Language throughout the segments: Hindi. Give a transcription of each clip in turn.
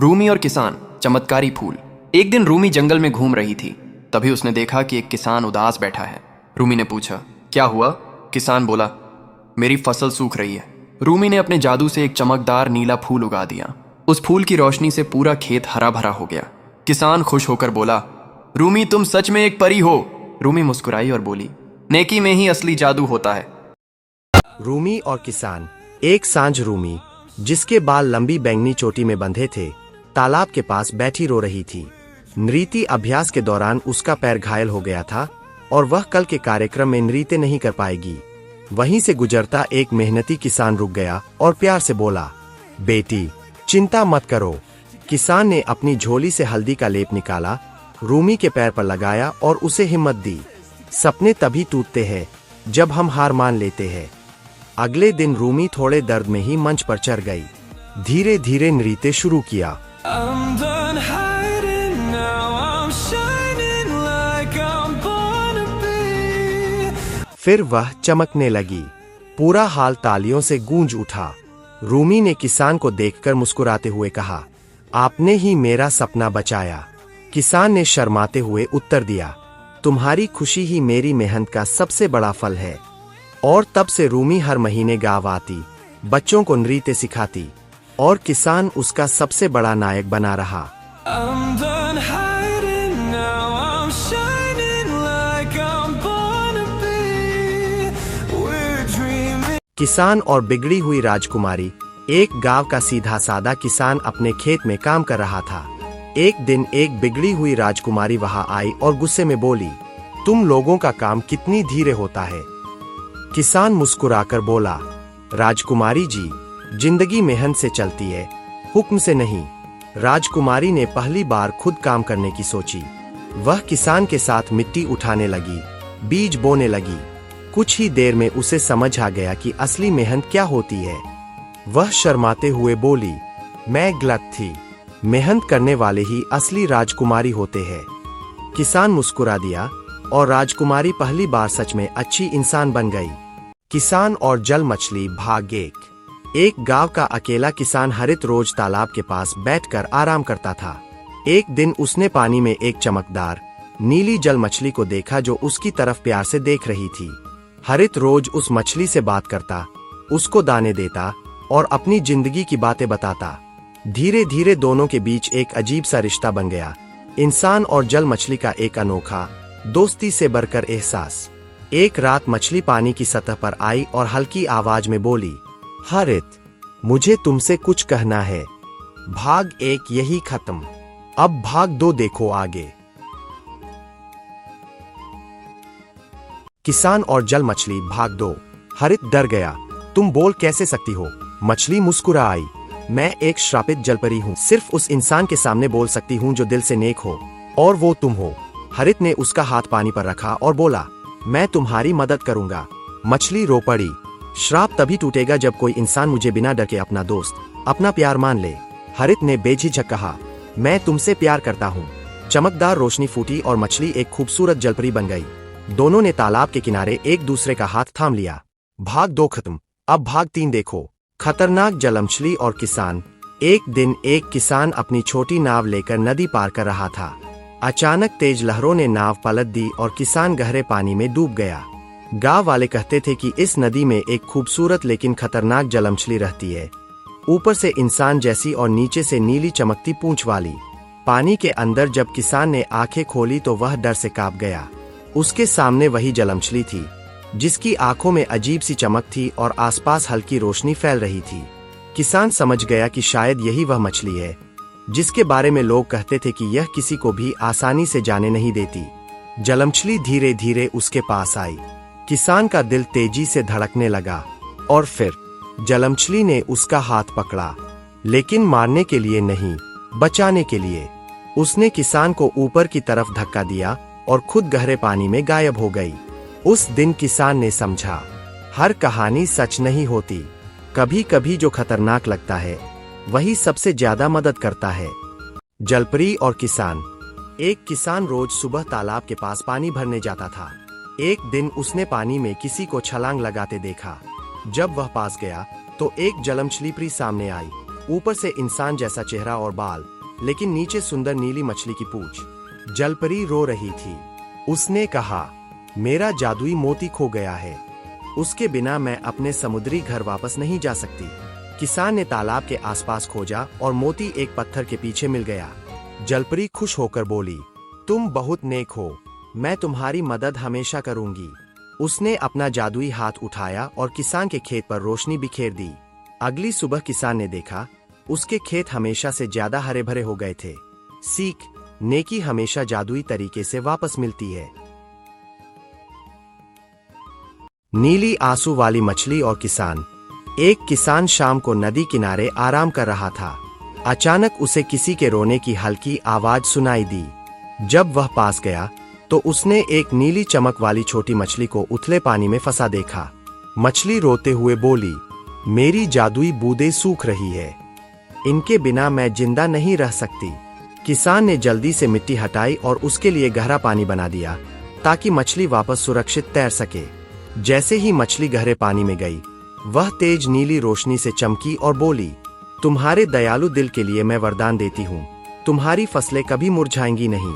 रूमी और किसान, चमत्कारी फूल। एक दिन रूमी जंगल में घूम रही थी। तभी उसने देखा कि एक किसान उदास बैठा है। रूमी ने पूछा, क्या हुआ? किसान बोला, मेरी फसल सूख रही है। रूमी ने अपने जादू से एक चमकदार नीला फूल उगा दिया। उस फूल की रोशनी से पूरा खेत हरा भरा हो गया। किसान खुश होकर बोला, रूमी तुम सच में एक परी हो। रूमी मुस्कुराई और बोली, नेकी में ही असली जादू होता है। रूमी और किसान। एक सांझ रूमी, जिसके बाल लंबी बैंगनी चोटी में बंधे थे, तालाब के पास बैठी रो रही थी। नृत्य अभ्यास के दौरान उसका पैर घायल हो गया था और वह कल के कार्यक्रम में नृत्य नहीं कर पाएगी। वहीं से गुजरता एक मेहनती किसान रुक गया और प्यार से बोला, बेटी चिंता मत करो। किसान ने अपनी झोली से हल्दी का लेप निकाला, रूमी के पैर पर लगाया और उसे हिम्मत दी। सपने तभी टूटते हैं जब हम हार मान लेते हैं। अगले दिन रूमी थोड़े दर्द में ही मंच पर चढ़ गई। धीरे धीरे नृत्य शुरू किया। फिर वह चमकने लगी। पूरा हाल तालियों से गूंज उठा। रूमी ने किसान को देखकर मुस्कुराते हुए कहा, आपने ही मेरा सपना बचाया। किसान ने शर्माते हुए उत्तर दिया, तुम्हारी खुशी ही मेरी मेहनत का सबसे बड़ा फल है। और तब से रूमी हर महीने गाँव आती, बच्चों को नृत्य सिखाती और किसान उसका सबसे बड़ा नायक बना रहा। किसान और बिगड़ी हुई राजकुमारी। एक गांव का सीधा सादा किसान अपने खेत में काम कर रहा था। एक दिन एक बिगड़ी हुई राजकुमारी वहां आई और गुस्से में बोली, तुम लोगों का काम कितनी धीरे होता है। किसान मुस्कुराकर बोला, राजकुमारी जी, जिंदगी मेहनत से चलती है, हुक्म से नहीं। राजकुमारी ने पहली बार खुद काम करने की सोची। वह किसान के साथ मिट्टी उठाने लगी, बीज बोने लगी। कुछ ही देर में उसे समझ आ गया कि असली मेहनत क्या होती है। वह शर्माते हुए बोली, मैं गलत थी। मेहनत करने वाले ही असली राजकुमारी होते हैं। किसान मुस्कुरा दिया और राजकुमारी पहली बार सच में अच्छी इंसान बन गई। किसान और जल मछली भाग एक गांव का अकेला किसान हरित रोज तालाब के पास बैठकर आराम करता था। एक दिन उसने पानी में एक चमकदार नीली जल मछली को देखा जो उसकी तरफ प्यार से देख रही थी। हरित रोज उस मछली से बात करता, उसको दाने देता और अपनी जिंदगी की बातें बताता। धीरे धीरे दोनों के बीच एक अजीब सा रिश्ता बन गया। इंसान और जल मछली का एक अनोखा दोस्ती से बढ़कर एहसास। एक रात मछली पानी की सतह पर आई और हल्की आवाज में बोली, हरित, मुझे तुमसे कुछ कहना है। भाग एक यही खत्म, अब भाग दो देखो आगे। किसान और जल मछली भाग दो। हरित डर गया, तुम बोल कैसे सकती हो? मछली मुस्कुरा आई, मैं एक श्रापित जलपरी हूँ, सिर्फ उस इंसान के सामने बोल सकती हूँ जो दिल से नेक हो, और वो तुम हो। हरित ने उसका हाथ पानी पर रखा और बोला, मैं तुम्हारी मदद करूंगा। मछली रो पड़ी, श्राप तभी टूटेगा जब कोई इंसान मुझे बिना डर के अपना दोस्त, अपना प्यार मान ले। हरित ने बेझिझक कहा, मैं तुमसे प्यार करता हूँ। चमकदार रोशनी फूटी और मछली एक खूबसूरत जलपरी बन गई। दोनों ने तालाब के किनारे एक दूसरे का हाथ थाम लिया। भाग दो खत्म, अब भाग तीन देखो। खतरनाक जलमछली और किसान। एक दिन एक किसान अपनी छोटी नाव लेकर नदी पार कर रहा था। अचानक तेज लहरों ने नाव पलट दी और किसान गहरे पानी में डूब गया। गांव वाले कहते थे कि इस नदी में एक खूबसूरत लेकिन खतरनाक जलमछली रहती है, ऊपर से इंसान जैसी और नीचे से नीली चमकती पूंछ वाली। पानी के अंदर जब किसान ने आंखें खोली तो वह डर से कांप गया। उसके सामने वही जलमछली थी, जिसकी आंखों में अजीब सी चमक थी और आसपास हल्की रोशनी फैल रही थी। किसान समझ गया कि शायद यही वह मछली है जिसके बारे में लोग कहते थे कि यह किसी को भी आसानी से जाने नहीं देती। जलमछली धीरे धीरे उसके पास आई। किसान का दिल तेजी से धड़कने लगा और फिर जलमछली ने उसका हाथ पकड़ा, लेकिन मारने के लिए नहीं, बचाने के लिए। उसने किसान को ऊपर की तरफ धक्का दिया और खुद गहरे पानी में गायब हो गई। उस दिन किसान ने समझा, हर कहानी सच नहीं होती। कभी कभी जो खतरनाक लगता है वही सबसे ज्यादा मदद करता है। जलपरी और किसान। एक किसान रोज सुबह तालाब के पास पानी भरने जाता था। एक दिन उसने पानी में किसी को छलांग लगाते देखा। जब वह पास गया तो एक जलमछली परी सामने आई। ऊपर से इंसान जैसा चेहरा और बाल, लेकिन नीचे सुंदर नीली मछली की पूंछ। जलपरी रो रही थी। उसने कहा, मेरा जादुई मोती खो गया है। उसके बिना मैं अपने समुद्री घर वापस नहीं जा सकती। किसान ने तालाब के आसपास खोजा और मोती एक पत्थर के पीछे मिल गया। जलपरी खुश होकर बोली, तुम बहुत नेक हो, मैं तुम्हारी मदद हमेशा करूंगी। उसने अपना जादुई हाथ उठाया और किसान के खेत पर रोशनी बिखेर दी। अगली सुबह किसान ने देखा, उसके खेत हमेशा से ज्यादा हरे भरे हो गए थे। सीख, नेकी हमेशा जादुई तरीके से वापस मिलती है। नीली आंसू वाली मछली और किसान। एक किसान शाम को नदी किनारे आराम कर रहा था। अचानक उसे किसी के रोने की हल्की आवाज सुनाई दी। जब वह पास गया तो उसने एक नीली चमक वाली छोटी मछली को उथले पानी में फंसा देखा। मछली रोते हुए बोली, मेरी जादुई बूंदें सूख रही है, इनके बिना मैं जिंदा नहीं रह सकती। किसान ने जल्दी से मिट्टी हटाई और उसके लिए गहरा पानी बना दिया ताकि मछली वापस सुरक्षित तैर सके। जैसे ही मछली गहरे पानी में गई, वह तेज नीली रोशनी से चमकी और बोली, तुम्हारे दयालु दिल के लिए मैं वरदान देती हूँ, तुम्हारी फसलें कभी मुरझाएंगी नहीं।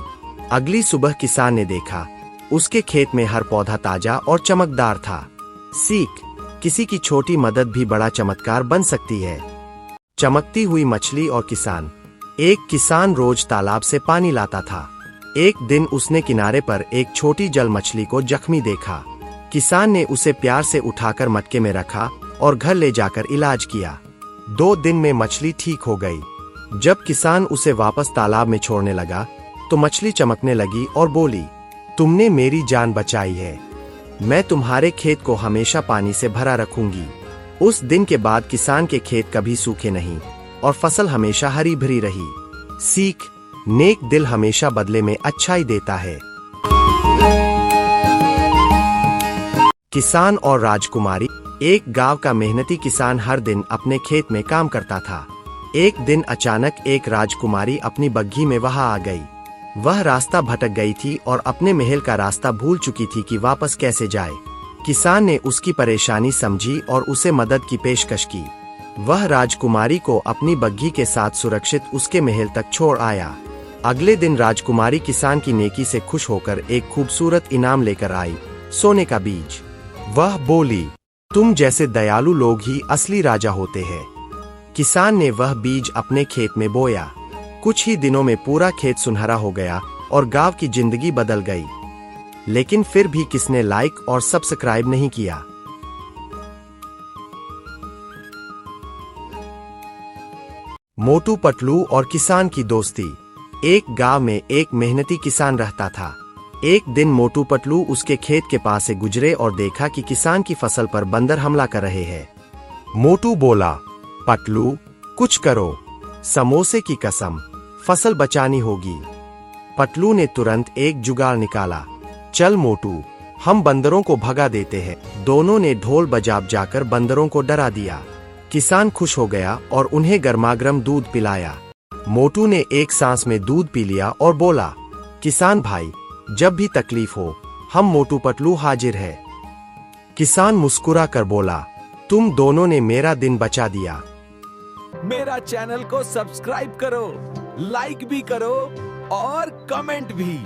अगली सुबह किसान ने देखा, उसके खेत में हर पौधा ताजा और चमकदार था। सीख, किसी की छोटी मदद भी बड़ा चमत्कार बन सकती है। चमकती हुई मछली और किसान। एक किसान रोज तालाब से पानी लाता था। एक दिन उसने किनारे पर एक छोटी जल मछली को जख्मी देखा। किसान ने उसे प्यार से उठाकर मटके में रखा और घर ले जाकर इलाज किया। 2 दिन में मछली ठीक हो गई। जब किसान उसे वापस तालाब में छोड़ने लगा तो मछली चमकने लगी और बोली, तुमने मेरी जान बचाई है, मैं तुम्हारे खेत को हमेशा पानी से भरा रखूंगी। उस दिन के बाद किसान के खेत कभी सूखे नहीं और फसल हमेशा हरी भरी रही। सीख, नेक दिल हमेशा बदले में अच्छाई देता है। किसान और राजकुमारी। एक गांव का मेहनती किसान हर दिन अपने खेत में काम करता था। एक दिन अचानक एक राजकुमारी अपनी बग्घी में वहां आ गई। वह रास्ता भटक गई थी और अपने महल का रास्ता भूल चुकी थी कि वापस कैसे जाए। किसान ने उसकी परेशानी समझी और उसे मदद की पेशकश की। वह राजकुमारी को अपनी बग्घी के साथ सुरक्षित उसके महल तक छोड़ आया। अगले दिन राजकुमारी किसान की नेकी से खुश होकर एक खूबसूरत इनाम लेकर आई, सोने का बीज। वह बोली, तुम जैसे दयालु लोग ही असली राजा होते हैं। किसान ने वह बीज अपने खेत में बोया। कुछ ही दिनों में पूरा खेत सुनहरा हो गया और गांव की जिंदगी बदल गई। लेकिन फिर भी किसने लाइक और सब्सक्राइब नहीं किया। मोटू पतलू और किसान की दोस्ती। एक गांव में एक मेहनती किसान रहता था। एक दिन मोटू पतलू उसके खेत के पास से गुजरे और देखा कि किसान की फसल पर बंदर हमला कर रहे हैं। मोटू बोला, पतलू, कुछ करो, समोसे की कसम, फसल बचानी होगी। पतलू ने तुरंत एक जुगाड़ निकाला। चल मोटू, हम बंदरों को भगा देते हैं। दोनों ने ढोल बजाकर बंदरों को डरा दिया। किसान खुश हो गया और उन्हें गर्मागर्म दूध पिलाया। मोटू ने एक सांस में दूध पी लिया और बोला, किसान भाई, जब भी तकलीफ हो, हम मोटू पतलू हाजिर है। किसान मुस्कुरा कर बोला, तुम दोनों ने मेरा दिन बचा दिया। मेरा चैनल को सब्सक्राइब करो, लाइक भी करो और कमेंट भी।